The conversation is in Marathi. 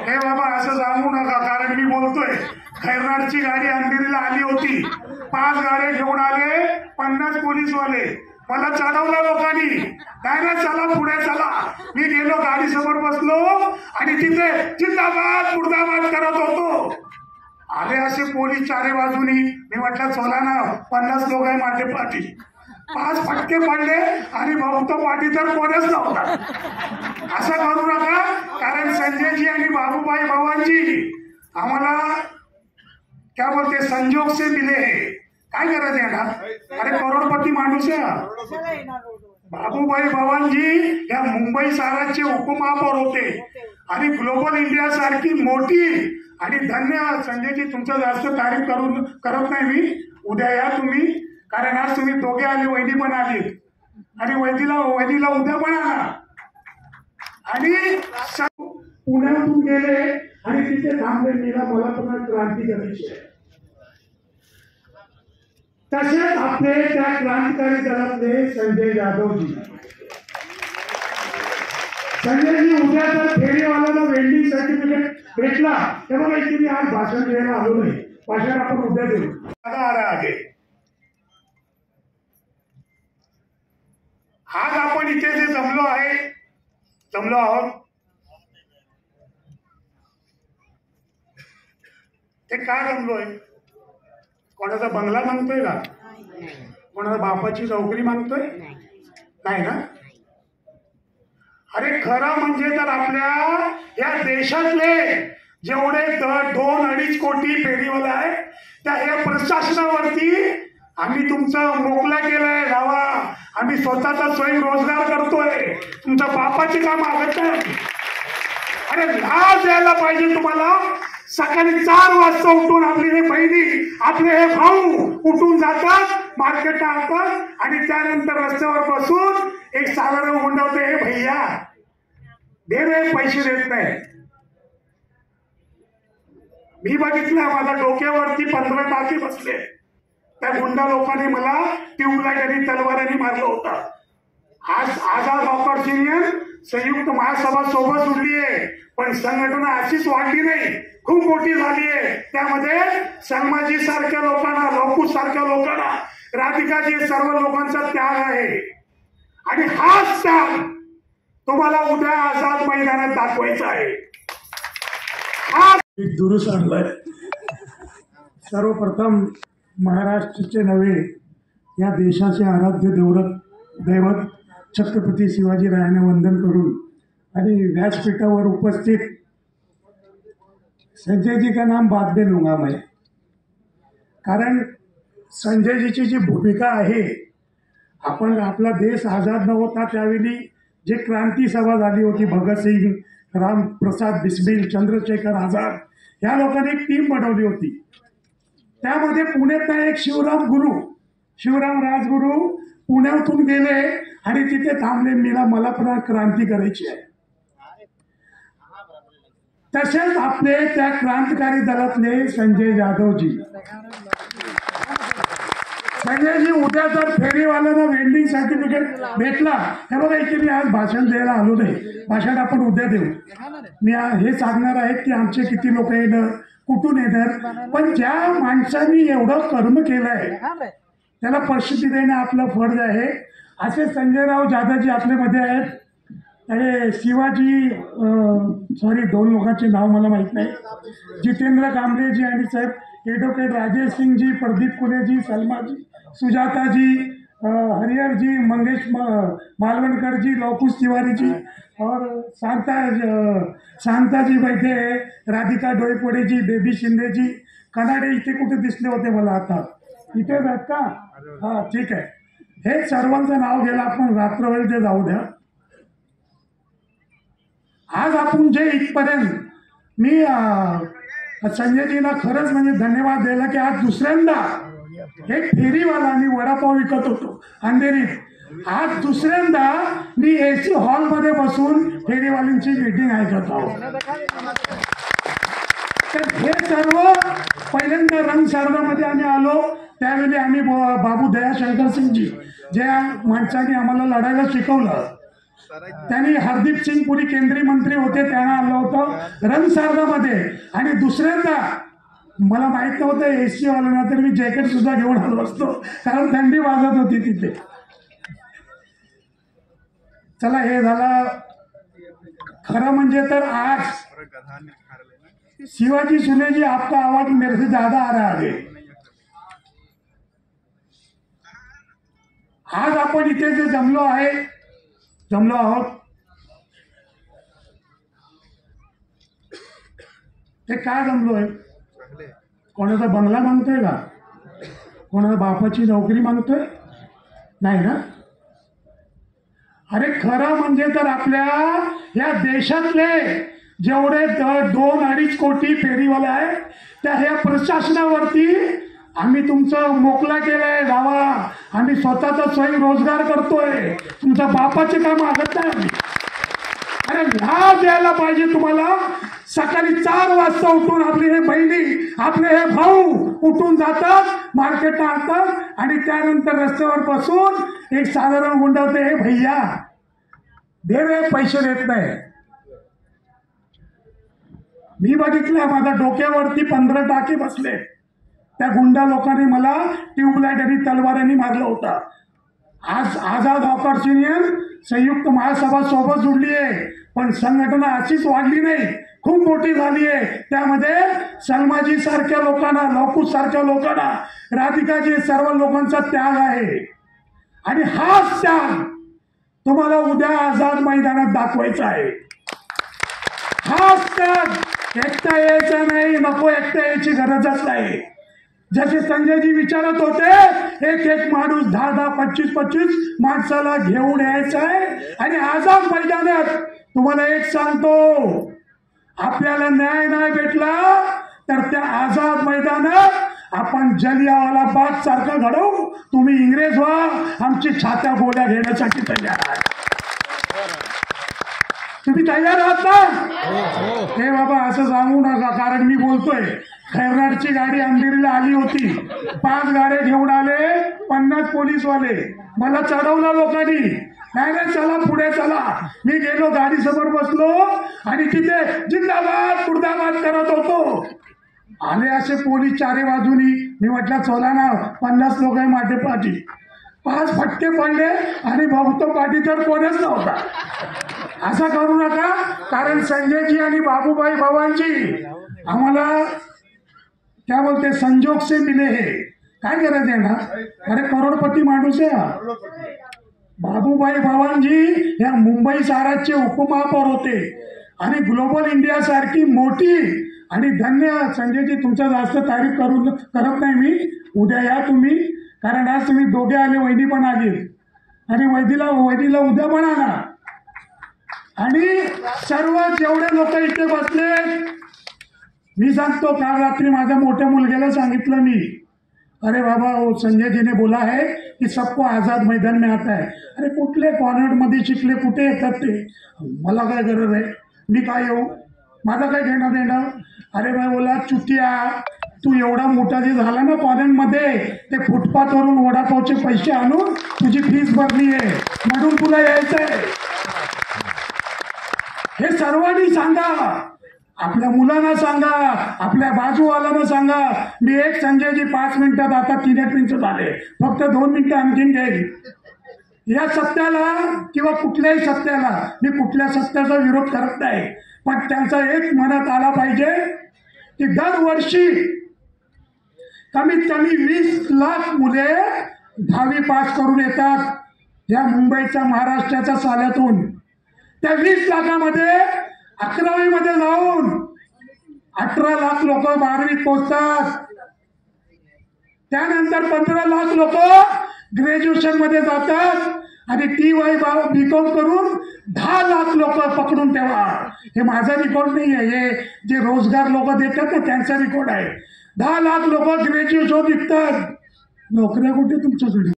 हे बाबा असं सांगू नका, कारण मी बोलतोय खैरनारची गाडी अंधेरीला आली होती, 5 गाड्या घेऊन आले, 50 पोलीसवाले, मला चढवलं लोकांनी, काय ना चला पुढे चला, मी गेलो गाडी समोर बसलो आणि तिथे जिंदाबाद मुर्दाबाद करत होतो. आले असे पोलीस चारे बाजूनी, मी म्हटलं चला ना 50 लोक आहे माझे पाठी, 5 फटके पडले आणि भाऊतो पाठी तर कोणच नव्हता. असं करू नका, कारण संजयजी आणि बाबूभाई भवानजी आम्हाला क्या बोलते संजोग से मिले, काय गरज आहे ना, अरे करोडपती माणूस आहे. बाबूभाई भवानजी या मुंबई साराचे उपमहापौर होते आणि ग्लोबल इंडिया सारखी मोठी, आणि धन्यवाद संजयजी, तुमचं जास्त तारीफ करत नाही मी, उद्या या तुम्ही, कारण आज तुम्ही दोघे आले, वहिनी पण आली आणि वहिनीला उद्या पण आणा. आणि पुण्यातून गेले आणि तिथे थांबले, मला पुन्हा क्रांती करायची आहे. तसेच आपले त्या क्रांतिकारी दलातले संजय जाधवजी, संजयजी उद्या तर फेरीवाल्याला वेल्डिंग सर्टिफिकेट भेटला, तेव्हा इथे मी आज भाषण द्यायला आलो नाही, भाषण आपण उद्या देऊ. आहे आज आपण इथे जे जमलो आहोत ते काय जमलोय? कोणाचा बंगला मागतोय का? कोणाचा बापाची नोकरी मागतोय? नाही ना. अरे खरं म्हणजे तर आपल्या या देशातले जेवढे 2-2.5 कोटी फेरीवाले आहेत, त्या या प्रशासनावरती आम्ही तुमचं मोकळा केलंय, लावा, आम्ही स्वतःचा स्वयंरोजगार करतोय, तुमच्या बापाचे काम मागत नाही. अरे लाज द्यायला पाहिजे तुम्हाला. सकाळी 4 वाजता उठून आपली हे बहिणी, आपले हे भाऊ उठून जातात, मार्केटला आणतात आणि त्यानंतर रस्त्यावर बसून एक साधारण गुंडवते, हे भैया दे रे, पैसे देत नाही. मी बघितलं, माझ्या डोक्यावरती 15 टाके बसले, त्या गुंडा लोकांनी मला ट्यूबलाईट आणि तलवारांनी मारलं होतं. आज आझाद वॉकर युनियन संयुक्त महासभा सोबत उरली आहे, पण संघटना अशीच वाढली नाही, खूप मोठी झाली आहे. त्यामध्ये सलमाजी सारख्या लोकांना, लोकूस सारख्या लोकांना, राधिकाजी, सर्व लोकांचा त्याग आहे. आणि हाच त्याग तुम्हाला उद्या आझाद मैदानात दाखवायचा आहे. हा दुरुस्त आणलाय. सर्वप्रथम महाराष्ट्राचे नव्हे, या देशाचे आराध्य दैवत छत्रपती शिवाजीरायांना वंदन करून आणि व्यासपीठावर उपस्थित संजय जी का नाम बाद में लूंगा मैं, कारण संजय जीची जी भूमिका आहे, आपण आपला देश आझाद नव्हता त्यावेळी जे क्रांती सभा झाली होती, भगतसिंग, रामप्रसाद बिस्मिल, चंद्रशेखर आझाद या लोकांनी एक टीम बनवली होती. त्यामध्ये पुण्यातला एक शिवराम राजगुरू पुण्यातून गेले आणि तिथे थांबले, मला पण क्रांती करायची आहे. तसेच आपले त्या क्रांतिकारी दलातले संजय जाधवजी, संजयजी उद्या जर फेरीवाल्याला वेल्डिंग सर्टिफिकेट भेटला, हे बघा इथे मी आज भाषण द्यायला आलो नाही, भाषण आपण उद्या देऊ. मी हे सांगणार आहे की आमचे किती लोक येणार, कुठून येणार, पण ज्या माणसांनी एवढं कर्म केलंय त्याला प्रसिद्धी देणं आपलं फर्ज आहे. असे संजयराव जाधवजी आपल्यामध्ये आहेत. अरे शिवाजी, सॉरी 2 लोकांचे नाव मला माहीत नाही, जितेंद्र कांबळेजी आणि साहेब एडव्होकेट राजेश सिंगजी, प्रदीप कुलेजी, सलमाजी, सुजाताजी, हरिहरजी, मंगेश मालवणकरजी, लोकुश तिवारीजी और शांताजी बैठे, राधिका डोईपोडेजी, बेबी शिंदेजी. कनाडे इथे कुठे दिसले होते मला आता, इथेच आहेत का? हां ठीक आहे. हे सर्वांचं नाव घ्यायला आपण रात्रवेळ ते जाऊ द्या. आज आपण जे इथपर्यंत, मी संजयजींना खरंच म्हणजे धन्यवाद द्यायला की आज दुसऱ्यांदा एक फेरीवाला, मी वडापाव विकत होतो अंधेरीत, आज दुसऱ्यांदा मी AC हॉलमध्ये बसून फेरीवाल्यांची मीटिंग ऐकत आहोत. तर हे सर्व पहिल्यांदा रणशारदामध्ये आम्ही आलो, त्यावेळी आम्ही बाबू दयाशंकर सिंगजी, ज्या माणसाने आम्हाला लढायला शिकवलं, त्यांनी हरदीप सिंग पुरी केंद्रीय मंत्री होते, त्यांना आलं होतं रणसारगामध्ये. आणि दुसऱ्यांदा मला माहित नव्हतं एसी वाल्यांना, तर मी जॅकेट सुद्धा घेऊन आलो असतो, कारण थंडी वाजत होती तिथे. चला, हे झालं. खरं म्हणजे तर आज शिवाजी सुने जी, आपका आवाज मेरे से ज्यादा आ रहा है. आज आपण इथे जे जमलो आहोत, ते काय जमलोय? कोणाचा बंगला मागतोय का? कोणाचा बापाची नोकरी मागतोय? नाही ना. अरे खरं म्हणजे तर आपल्या या देशातले जेवढे 2-2.5 कोटी फेरीवाले आहेत, त्या ह्या प्रशासनावरती आम्ही तुमचं मोकळा केलंय. जावा, आम्ही स्वतःचा स्वयंरोजगार करतोय, तुमच्या बापाचे काम मागत नाही. अरे लाज यायला पाहिजे तुम्हाला. सकाळी 4 वाजता उठून आपली हे बहिणी, आपले हे भाऊ उठून जातात, मार्केटला आणतात आणि त्यानंतर रस्त्यावर बसून एक साधारण गुंडावते, हे भैया दे रे, पैसे देत नाही. मी बघितलं, माझ्या डोक्यावरती 15 टाके बसले. त्या गुंडा लोकांनी मला ट्यूबलाईट आणि तलवारांनी मारलं होतं. आज आझाद हॉकर्स युनियन संयुक्त महासभा सोबत जुडली आहे, पण संघटना अशीच वाढली नाही, खूप मोठी झाली आहे. त्यामध्ये सलमाजी सारख्या लोकांना, लवकुश सारख्या लोकांना, राधिकाजी, सर्व लोकांचा त्याग आहे. आणि हाच त्याग तुम्हाला उद्या आझाद मैदानात दाखवायचा आहे. हाच त्याग एकटा यायचा नाही, नको एकटा यायची गरजच नाही. जसे संजयजी विचारत होते, एक माणूस 10-10, 25-25 माणसाला घेऊन यायचा आहे. आणि आझाद मैदानात तुम्हाला एक सांगतो, आपल्याला न्याय नाही भेटला तर त्या आझाद मैदानात आपण जलियांवाला बाग सारखं घडवू. तुम्ही इंग्रज व्हा, आमची छात्या गोळ्या घेण्यासाठी तयार आहात. तुम्ही तयार आहात ना? हे बाबा असं सांगू नका, कारण मी बोलतोय. खैरनारची गाडी अंधेरीला आली होती, 5 गाड्या घेऊन आले, 50 पोलीसवाले. मला चढवलं लोकांनी, नाही चला पुढे चला. मी गेलो, गाडी समोर बसलो आणि तिथे जिंदाबाद मुर्दाबाद करत होतो. आले असे पोलीस चारी बाजूनी. मी म्हटलं चला ना, 50 लोक आहे माझे पाठी. 5 फटके पडले आणि बघतो पाठी तर कोणच नव्हता. असं करू नका, कारण संजयजी आणि बाबूभाई भवानजी आम्हाला क्या बोलते, संजोग से मिले हे. काय गरज आहे ना? अरे करोडपती माणूस आहे. बाबूभाई भवानजी या मुंबई शहराचे उपमहापौर होते आणि ग्लोबल इंडिया सारखी मोठी. आणि धन्य संजयजी, तुमचा जास्त तारीफ करत नाही मी. उद्या या तुम्ही, कारण आज तुम्ही दोघे आले, वहिनी पण आली आणि वैदीला उद्या पण आणा. आणि सर्व जेवढे लोक इथे बसले, मी सांगतो, काल रात्री माझ्या मोठ्या मुलग्याला सांगितलं मी, अरे बाबा वो संजय जी ने बोला है कि सबको आझाद मैदान में आता है. अरे कुठले कॉन्व्हेंटमध्ये शिकले, कुठे येतात ते? मला काय गरज आहे, मी काय येऊ, माझं काय घेणं देणं? अरे बाई बोला, चुतिया, तू एवढा मोठा जे झाला ना कॉन्व्हेंटमध्ये, ते फुटपाथवरून वडापावचे पैसे आणून तुझी फीस भरली आहे, म्हणून तुला यायचं आहे. हे सर्वांनी सांगा, आपल्या मुलांना सांगा, आपल्या बाजूवाल्यांना सांगा. मी एक संजयजी 5 मिनिटात, आता 3 मिनिटं झाले, फक्त 2 मिनिटं आणखीन घेईल. या सत्याला किंवा कुठल्याही सत्याला, मी कुठल्या सत्याचा विरोध करत नाही, पण त्यांचा एक मनात आला पाहिजे की दरवर्षी कमीत कमी 20 लाख मुले 10वी पास करून येतात या मुंबईच्या, महाराष्ट्राच्या साल्यातून. त्या 20 लाखामध्ये 11वी मध्ये जाऊन 18 लाख लोक 12वीत पोहोचतात. त्यानंतर 15 लाख लोक ग्रॅज्युएशन मध्ये जातात आणि TY BCom करून 10 लाख लोक पकडून ठेवा. हे माझा रिकॉर्ड नाही आहे, हे जे रोजगार लोक देतात ना त्यांचा रिकॉर्ड आहे. 10 लाख लोक ग्रॅज्युएशन निघतात. नोकऱ्या कुठे तुमच्याकडे?